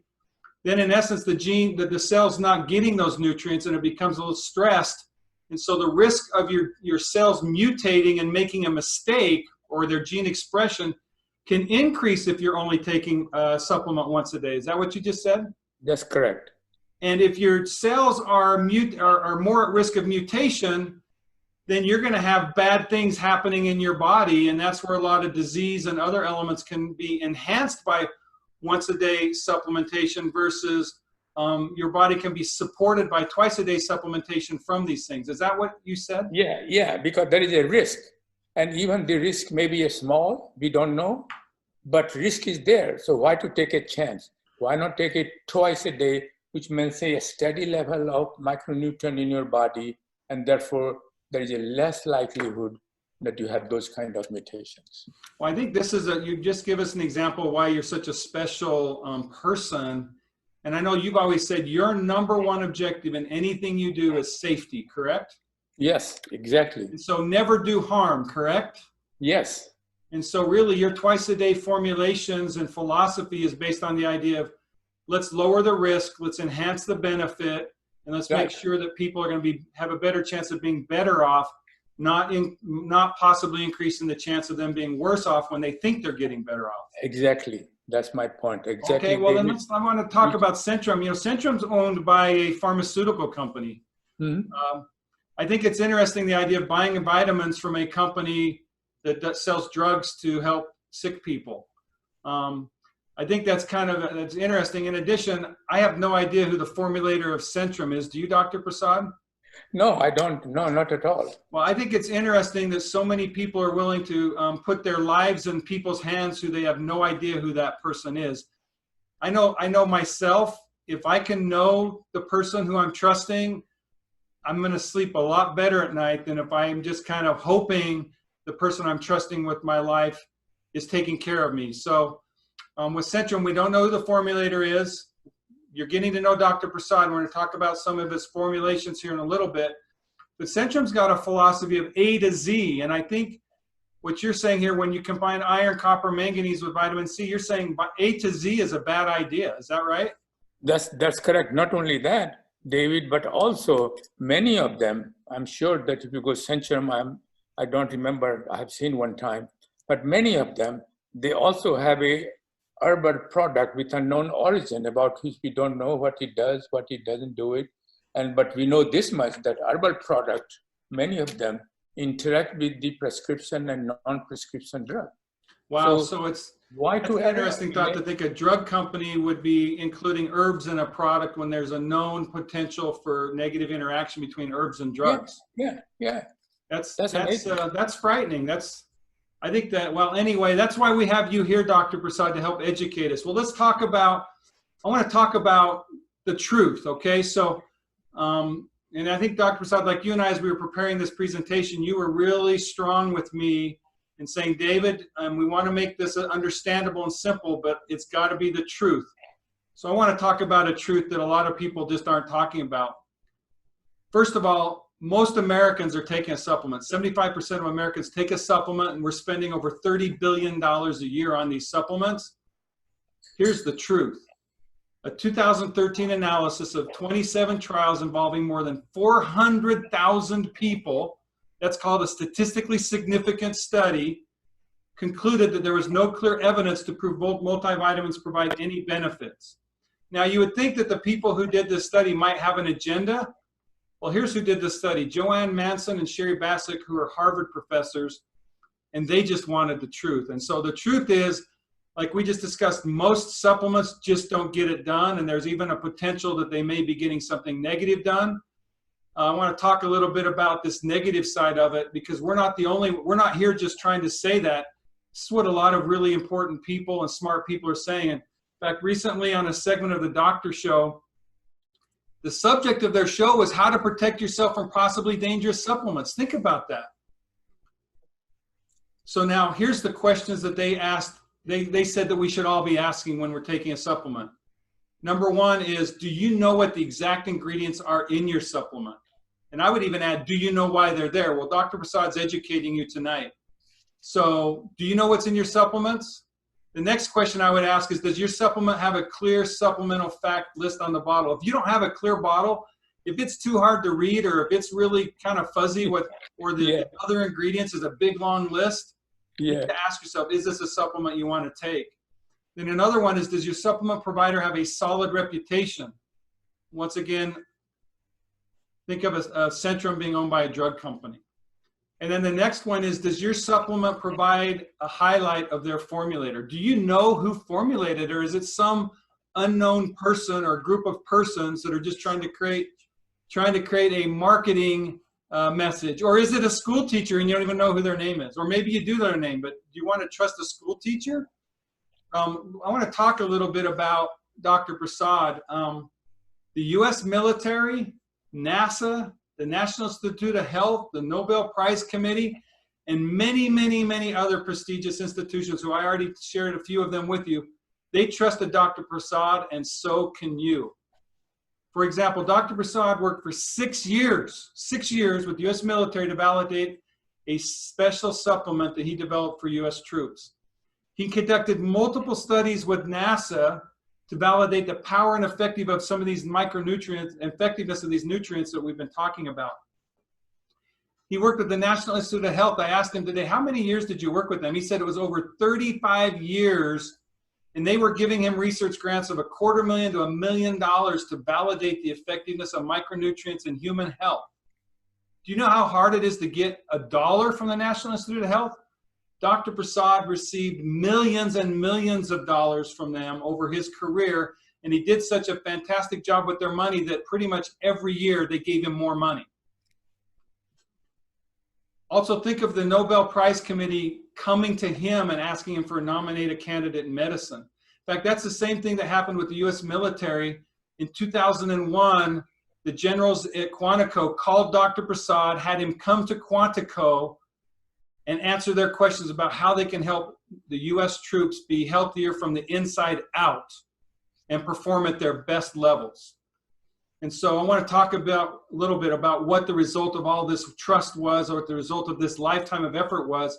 then in essence, the cell's not getting those nutrients and it becomes a little stressed. And so the risk of your cells mutating and making a mistake or their gene expression can increase if you're only taking a supplement once a day. Is that what you just said? That's correct. And if your cells are more at risk of mutation, then you're going to have bad things happening in your body. And that's where a lot of disease and other elements can be enhanced by once a day supplementation versus your body can be supported by twice a day supplementation from these things. Is that what you said? Yeah, because there is a risk. And even the risk may be small, we don't know, but risk is there. So why to take a chance? Why not take it twice a day, which means say a steady level of micronutrient in your body, and therefore there is a less likelihood that you have those kind of mutations. Well, I think this is you just give us an example why you're such a special person And I know you've always said your number one objective in anything you do is safety, correct? Yes, exactly. And so never do harm, correct? Yes, And so really your twice a day formulations and philosophy is based on the idea of let's lower the risk, let's enhance the benefit, and let's make Right. sure that people are going to have a better chance of being better off, not possibly increasing the chance of them being worse off when they think they're getting better off. exactly. That's my point. Exactly. Okay, well then David. I want to talk about Centrum. You know, Centrum's owned by a pharmaceutical company. Mhm. I think it's interesting, the idea of buying vitamins from a company that sells drugs to help sick people. I think that's that's interesting. In addition, I have no idea who the formulator of Centrum is. Do you, Dr. Prasad? No, I don't. No, not at all. Well, I think it's interesting that so many people are willing to put their lives in people's hands who they have no idea who that person is. I know myself, if I can know the person who I'm trusting, I'm going to sleep a lot better at night than if I'm just kind of hoping the person I'm trusting with my life is taking care of me. So with Centrum, we don't know who the formulator is. You're getting to know Dr. Prasad. We're going to talk about some of his formulations here in a little bit. But Centrum's got a philosophy of A to Z. And I think what you're saying here, when you combine iron, copper, manganese with vitamin C, you're saying A to Z is a bad idea. Is that right? That's correct. Not only that, David, but also many of them, I'm sure that if you go Centrum, I don't remember, I have seen one time, but many of them, they also have a herbal product with unknown origin about which we don't know what it does, what it doesn't do it. But we know this much, that herbal product, many of them interact with the prescription and non-prescription drug. Wow, so it's why that's to an interesting thought to think a drug company would be including herbs in a product when there's a known potential for negative interaction between herbs and drugs. Yeah. That's amazing. frightening. I think that, well, anyway, that's why we have you here, Dr. Prasad, to help educate us. Well, I want to talk about the truth, okay? So, and I think, Dr. Prasad, like you and I, as we were preparing this presentation, you were really strong with me in saying, David, we want to make this understandable and simple, but it's got to be the truth. So I want to talk about a truth that a lot of people just aren't talking about. First of all, most Americans are taking a supplement. 75% of Americans take a supplement, and we're spending over $30 billion a year on these supplements. Here's the truth. A 2013 analysis of 27 trials involving more than 400,000 people, that's called a statistically significant study, concluded that there was no clear evidence to prove both multivitamins provide any benefits. Now, you would think that the people who did this study might have an agenda. Well, here's who did the study: Joanne Manson and Sherry Bassick, who are Harvard professors, and they just wanted the truth. And so the truth is, like we just discussed, most supplements just don't get it done, and there's even a potential that they may be getting something negative done. I want to talk a little bit about this negative side of it, because we're not here just trying to say that. This is what a lot of really important people and smart people are saying. In fact, recently on a segment of the Doctor Show, the subject of their show was how to protect yourself from possibly dangerous supplements. Think about that. So now here's the questions that they asked. They said that we should all be asking when we're taking a supplement. Number one is, do you know what the exact ingredients are in your supplement? And I would even add, do you know why they're there? Well, Dr. Prasad's educating you tonight. So do you know what's in your supplements? The next question I would ask is, does your supplement have a clear supplemental fact list on the bottle? If you don't have a clear bottle, if it's too hard to read, or if it's really kind of fuzzy or the other ingredients is a big long list, you need to ask yourself, is this a supplement you want to take? Then another one is, does your supplement provider have a solid reputation? Once again, think of a Centrum being owned by a drug company. And then the next one is, does your supplement provide a highlight of their formulator? Do you know who formulated it, or is it some unknown person or group of persons that are just trying to create a marketing message? Or is it a school teacher and you don't even know who their name is? Or maybe you do know their name, but do you want to trust a school teacher? I want to talk a little bit about Dr. Prasad. The U.S. military, NASA, the National Institute of Health, the Nobel Prize Committee, and many, many, many other prestigious institutions, who I already shared a few of them with you, They trusted Dr. Prasad, and so can you. For example, Dr. Prasad worked for 6 years with the U.S. military to validate a special supplement that he developed for U.S. troops. He conducted multiple studies with NASA to validate the power and effectiveness of some of these micronutrients, effectiveness of these nutrients that we've been talking about. He worked with the National Institute of Health. I asked him today, how many years did you work with them? He said it was over 35 years, and they were giving him research grants of $250,000 to $1 million to validate the effectiveness of micronutrients in human health. Do you know how hard it is to get $1 from the National Institute of Health? Dr. Prasad received millions and millions of dollars from them over his career, and he did such a fantastic job with their money that pretty much every year they gave him more money. Also, think of the Nobel Prize Committee coming to him and asking him for a nominated candidate in medicine. In fact, that's the same thing that happened with the U.S. military. In 2001, the generals at Quantico called Dr. Prasad, had him come to Quantico and answer their questions about how they can help the U.S. troops be healthier from the inside out and perform at their best levels. And so I want to talk about a little bit about what the result of all this trust was, or what the result of this lifetime of effort was.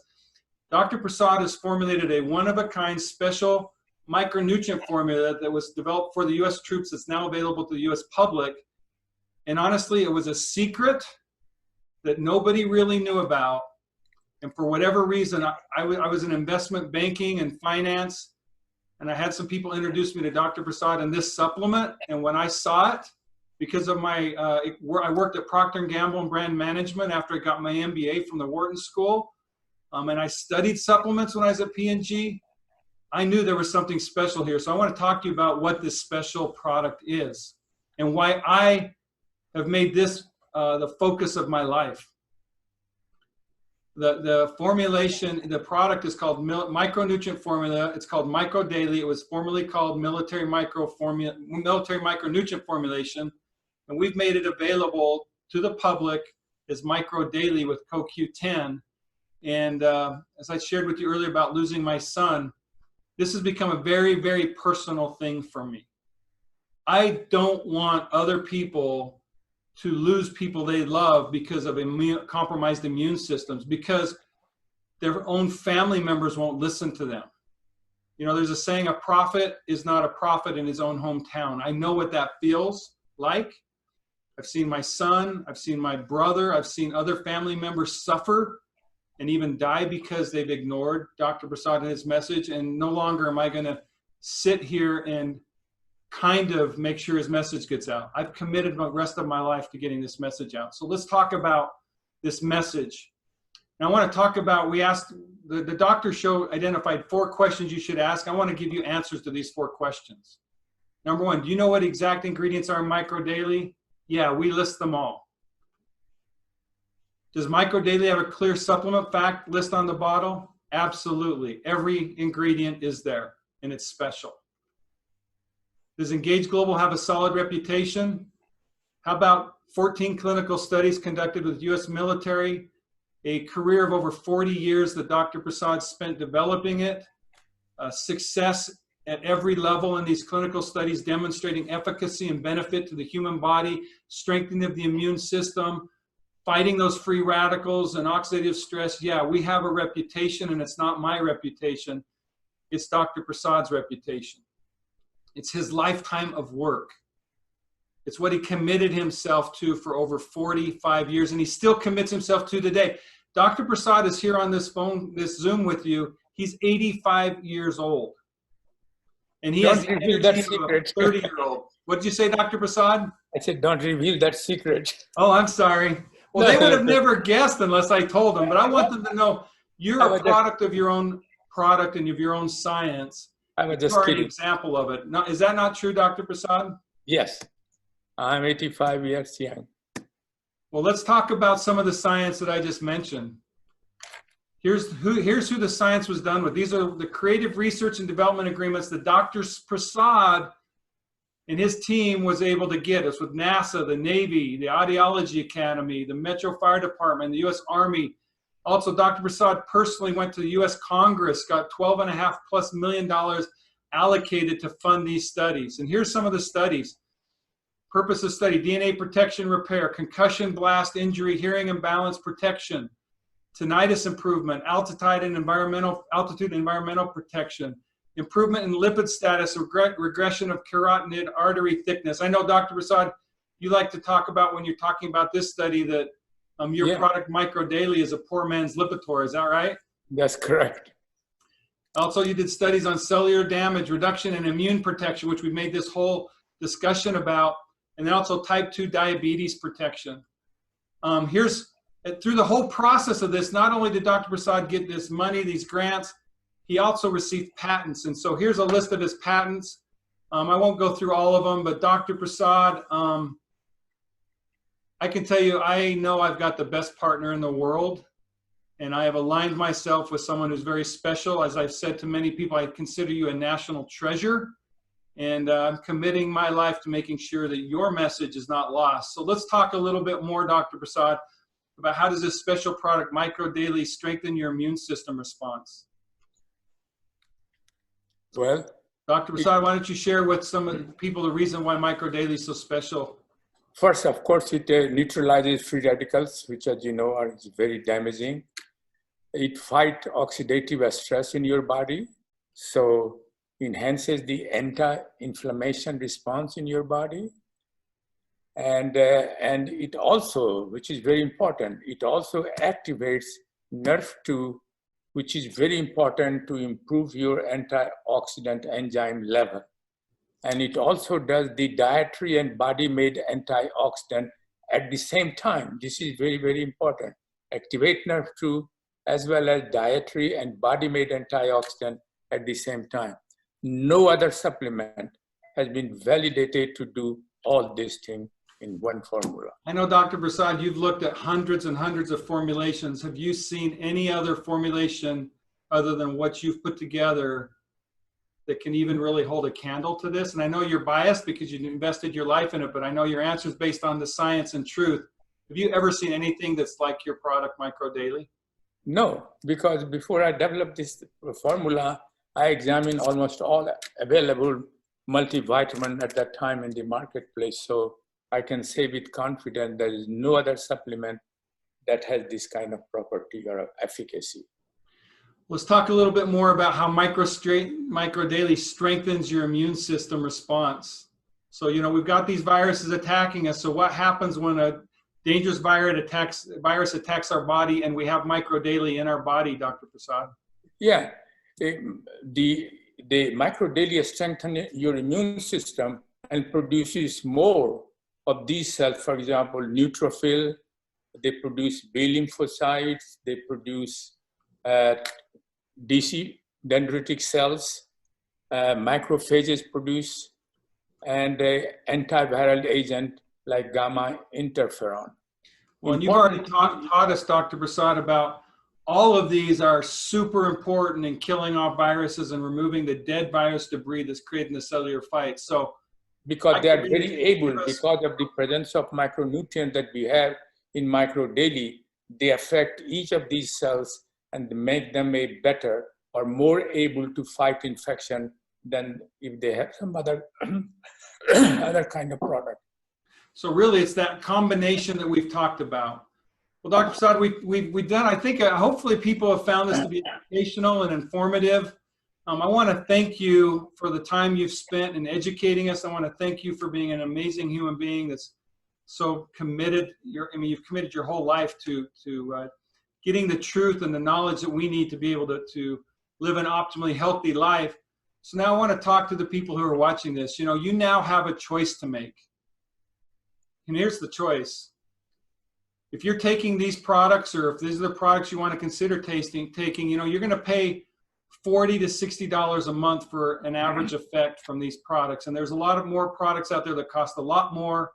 Dr. Prasad has formulated a one-of-a-kind special micronutrient formula that was developed for the U.S. troops that's now available to the U.S. public. And honestly, it was a secret that nobody really knew about. And for whatever reason, I was in investment banking and finance, and I had some people introduce me to Dr. Prasad and this supplement. And when I saw it, because of my, I worked at Procter & Gamble in brand management after I got my MBA from the Wharton School, and I studied supplements when I was at P&G. I knew there was something special here. So I want to talk to you about what this special product is and why I have made this the focus of my life. The formulation, the product is called micronutrient formula. It's called Micro Daily. It was formerly called military micronutrient formulation. And we've made it available to the public as Micro Daily with CoQ10. And as I shared with you earlier about losing my son, this has become a very, very personal thing for me. I don't want other people to lose people they love because of compromised immune systems, because their own family members won't listen to them. You know, there's a saying, a prophet is not a prophet in his own hometown. I know what that feels like. I've seen my son, I've seen my brother, I've seen other family members suffer and even die because they've ignored Dr. Prasad and his message. And no longer am I going to sit here and kind of make sure his message gets out. I've committed the rest of my life to getting this message out. So let's talk about this message. Now I want to talk about, we asked, the doctor show identified 4 questions you should ask. I want to give you answers to these 4 questions. Number 1, do you know what exact ingredients are in Micro Daily? Yeah, we list them all. Does Micro Daily have a clear supplement fact list on the bottle? Absolutely. Every ingredient is there, and it's special. Does Engage Global have a solid reputation? How about 14 clinical studies conducted with U.S. military, a career of over 40 years that Dr. Prasad spent developing it, success at every level in these clinical studies demonstrating efficacy and benefit to the human body, strengthening of the immune system, fighting those free radicals and oxidative stress. Yeah, we have a reputation, and it's not my reputation. It's Dr. Prasad's reputation. It's his lifetime of work. It's what he committed himself to for over 45 years, and he still commits himself to today. Dr. Prasad is here on this phone, this Zoom with you. He's 85 years old. And he has the energy of a 30-year-old. What did you say, Dr. Prasad? I said, don't reveal that secret. Oh, I'm sorry. Well, they would have never guessed unless I told them, but I want them to know you're a product of your own product and of your own science. I was just you are kidding. an example of it. Now, is that not true, Dr. Prasad? Yes, I'm 85 years young. Well, let's talk about some of the science that I just mentioned. Here's who the science was done with. These are the creative research and development agreements that Dr. Prasad and his team was able to get us with NASA, the Navy, the Audiology Academy, the Metro Fire Department, the U.S. Army. Also, Dr. Prasad personally went to the U.S. Congress, got $12.5+ million allocated to fund these studies. And here's some of the studies. Purpose of study: DNA protection repair, concussion blast injury, hearing imbalance protection, tinnitus improvement, altitude and environmental protection, improvement in lipid status, regression of carotid artery thickness. I know, Dr. Prasad, you like to talk about, when you're talking about this study, that your product MicroDaily is a poor man's Lipitor. Is that right? That's correct. Also, you did studies on cellular damage, reduction in immune protection, which we've made this whole discussion about, and then also type 2 diabetes protection. Through the whole process of this, not only did Dr. Prasad get this money, these grants, he also received patents. And so here's a list of his patents. I won't go through all of them, but Dr. Prasad, I can tell you, I know I've got the best partner in the world, and I have aligned myself with someone who's very special. As I've said to many people, I consider you a national treasure, and I'm committing my life to making sure that your message is not lost. So let's talk a little bit more, Dr. Prasad, about how does this special product, MicroDaily, strengthen your immune system response? Well, Dr. Prasad, why don't you share with some of the people the reason why MicroDaily is so special? first, of course, it neutralizes free radicals, which, as you know, are very damaging. It fights oxidative stress in your body, so enhances the anti-inflammation response in your body. And it also, which is very important, it also activates NRF2, which is very important to improve your antioxidant enzyme level. And it also does the dietary and body-made antioxidant at the same time. This is very, very important. Activate NRF2 as well as dietary and body-made antioxidant at the same time. No other supplement has been validated to do all these things in one formula. I know, Dr. Prasad, you've looked at hundreds and hundreds of formulations. Have you seen any other formulation other than what you've put together that can even really hold a candle to this? And I know you're biased because you invested your life in it, but I know your answer is based on the science and truth. Have you ever seen anything that's like your product, MicroDaily? No, because before I developed this formula, I examined almost all available multivitamin at that time in the marketplace. So I can say with confidence there is no other supplement that has this kind of property or efficacy. Let's talk a little bit more about how MicroDaily strengthens your immune system response. So, you know, we've got these viruses attacking us. So what happens when a dangerous virus attacks our body and we have MicroDaily in our body, Dr. Prasad? Yeah, the MicroDaily strengthens your immune system and produces more of these cells. For example, neutrophil, they produce B lymphocytes, they produce DC dendritic cells, macrophages produce, and antiviral agent like gamma interferon. Well, and you've already taught us, Dr. Prasad, about all of these are super important in killing off viruses and removing the dead virus debris that's creating the cellular fight. So, because they are very able, because of the presence of micronutrients that we have in MicroDaily, they affect each of these cells and make them a better or more able to fight infection than if they have some other other kind of product. So really, it's that combination that we've talked about. Well, Dr. Prasad, we've done, I think, hopefully people have found this to be educational and informative. I want to thank you for the time you've spent in educating us. I want to thank you for being an amazing human being that's so committed. You've committed your whole life to getting the truth and the knowledge that we need to be able to live an optimally healthy life. So now I want to talk to the people who are watching this. You know, you now have a choice to make. And here's the choice. If you're taking these products, or if these are the products you want to consider taking, you know, you're going to pay $40 to $60 a month for an average effect from these products. And there's a lot of more products out there that cost a lot more,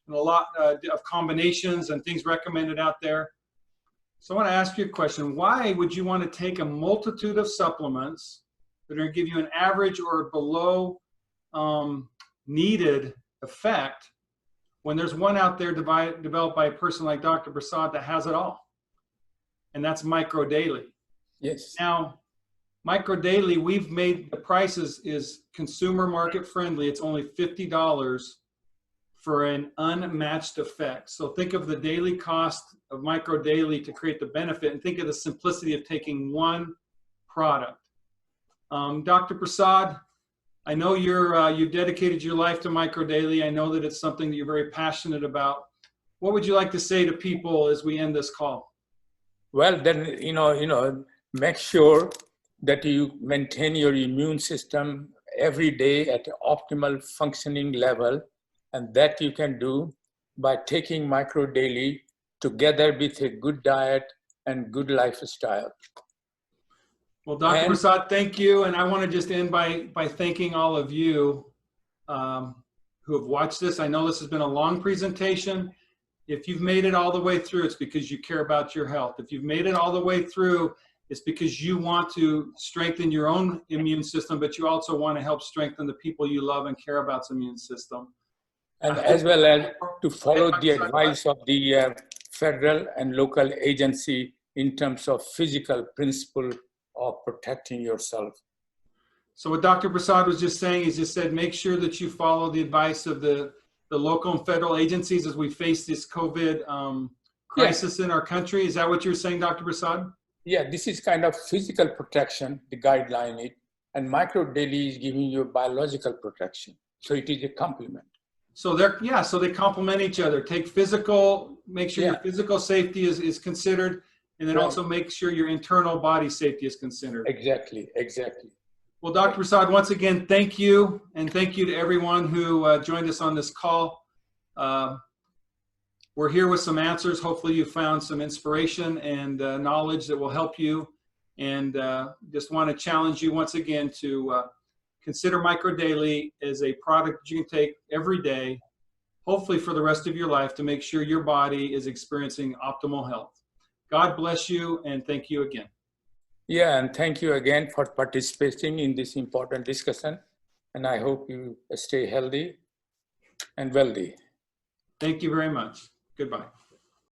and a lot of combinations and things recommended out there. So I want to ask you a question. Why would you want to take a multitude of supplements that are going to give you an average or below needed effect when there's one out there developed by a person like Dr. Prasad that has it all? And that's MicroDaily. Yes. Now, Micro Daily, we've made the prices is consumer market friendly. It's only $50 for an unmatched effect. So think of the daily cost of Micro Daily to create the benefit, and think of the simplicity of taking one product. Dr. Prasad, I know you've dedicated your life to Micro Daily. I know that it's something that you're very passionate about. What would you like to say to people as we end this call? Well, then, make sure that you maintain your immune system every day at an optimal functioning level. And that you can do by taking Micro Daily together with a good diet and good lifestyle. Well, Dr. Prasad, thank you. And I want to just end by thanking all of you who have watched this. I know this has been a long presentation. If you've made it all the way through, it's because you care about your health. If you've made it all the way through, it's because you want to strengthen your own immune system, but you also want to help strengthen the people you love and care about's immune system. And as well as to follow the advice of the federal and local agency in terms of physical principle of protecting yourself. So what Dr. Prasad was just saying is just said, make sure that you follow the advice of the local and federal agencies as we face this COVID crisis in our country. Is that what you're saying, Dr. Prasad? Yeah, this is kind of physical protection, the guideline, and Micro Daily is giving you biological protection. So it is a complement. So so they complement each other. Take physical, make sure your physical safety is considered, and then also make sure your internal body safety is considered. Exactly. Well, Dr. Prasad, once again, thank you. And thank you to everyone who joined us on this call. We're here with some answers. Hopefully you found some inspiration and knowledge that will help you. And just want to challenge you once again to consider Micro Daily as a product that you can take every day, hopefully for the rest of your life, to make sure your body is experiencing optimal health. God bless you, and thank you again. Yeah, and thank you again for participating in this important discussion. And I hope you stay healthy and wealthy. Thank you very much. Goodbye.